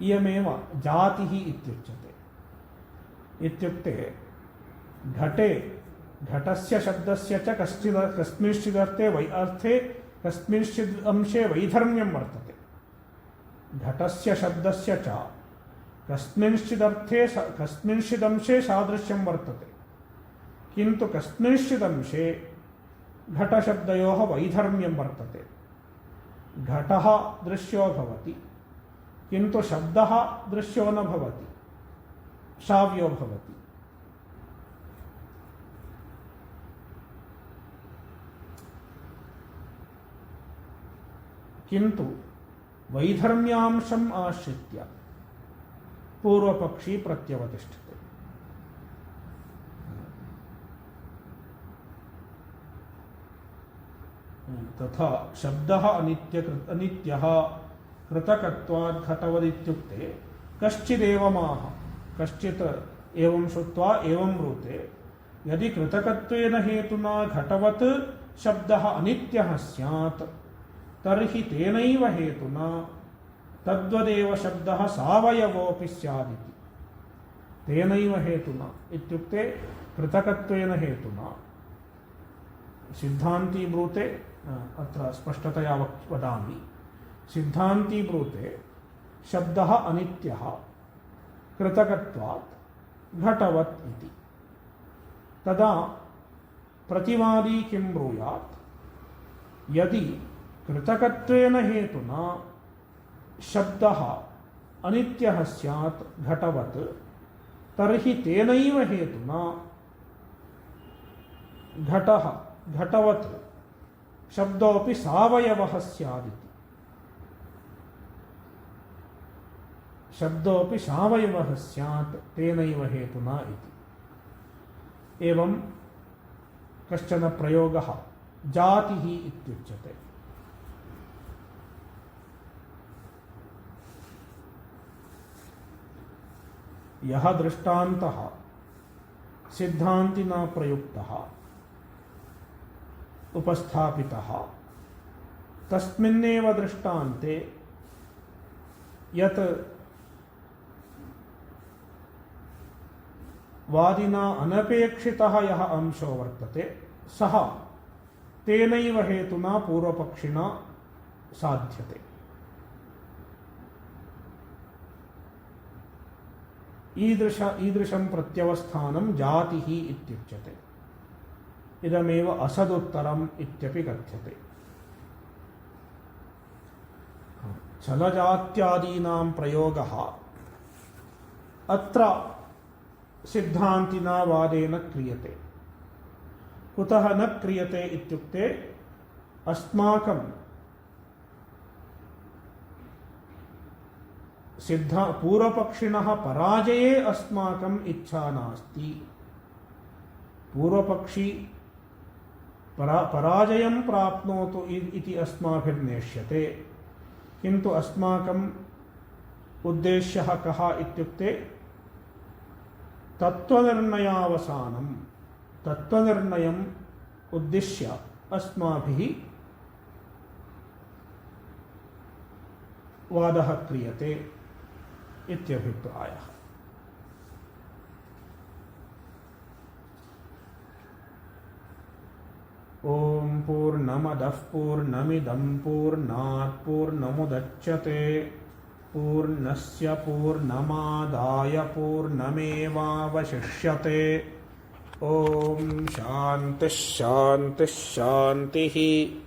इयमेव जातिः इत्युच्यते। इत्युक्ते घटे घटस्य शब्दस्य च कस्मिंश्चिदर्थे अर्थे कस्मिंश्चित् अंशे वैधर्म्यं वर्तते। घटस्य शब्दस्य च कस्मिंश्चिदर्थे कस्मिंश्चिदंशे सादृश्यं वर्तते, किन्तु कस्मिंश्चिदंशे घटशब्दयोः वैधर्म्यं वर्तते। घटः दृश्यो भवति किन्तु शब्दः दृश्यो न भवति, श्राव्यो भवति। किन्तु वैधर्म्यांशम् आश्रित्य पूर्वपक्षी प्रत्यवतिष्ठते। तथा शब्दः अनित्यः कृतकत्वात् घटवदित्युक्ते कश्चिदेवमाह, कश्चित् एवं श्रुत्वा एवं ब्रूते यदि कृतकत्वेन हेतुना घटवत् शब्दः अनित्यः स्यात् तर्हि तेनैव हेतुना तद्वदेव शब्दः सावयवोऽपि स्यादिति। तेनैव हेतुना इत्युक्ते कृतकत्वेन हेतुना। सिद्धान्ती ब्रूते, अत्र स्पष्टतया वदामि, सिद्धान्ती ब्रूते शब्दः अनित्यः कृतकत्वात् घटवत् इति। तदा प्रतिवादी किं ब्रूयात्? यदि कृतकत्वेन हेतुना शब्दः अनित्यः स्यात् घटवत् तर्हि तेनैव हेतुना घटः घटवत् शब्दोऽपि सावयवः स्यादिति। शब्दोऽपि सावयवः स्यात् तेनैव हेतुना इति। एवं कश्चन प्रयोगः जातिः इत्युच्यते। यः दृष्टान्तः सिद्धान्तिना प्रयुक्तः उपस्थापितः तस्मिन्नेव दृष्टान्ते यत् वादिना अनपेक्षितः यः अंशो वर्तते सः तेनैव हेतुना पूर्वपक्षिणा साध्यते। ईदृशं प्रत्यवस्थानं जातिः इत्युच्यते। इदमेव असदुत्तरम् इत्यपि कथ्यते। छलजात्यादीनां प्रयोगः अत्र सिद्धान्तिना वादेन क्रियते। कुतः न क्रियते इत्युक्ते अस्माकं पूर्वपक्षिणः पराजये अस्माकम् इच्छा नास्ति। पूर्वपक्षी पराजयं प्राप्नोतु इति अस्माभिर्नेष्यते, किन्तु अस्माकम् उद्देश्यः कः इत्युक्ते तत्त्वनिर्णयावसानं। तत्त्वनिर्णयम् उद्दिश्य अस्माभिः वादः क्रियते इत्यभिप्रायः। पूर्णमदः पूर्णमिदं पूर्णात् पूर्णमुदच्यते पूर्णस्य पूर्णमादाय पूर्णमेवावशिष्यते। ओम शांति शांति शांति।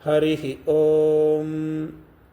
हरि ओम।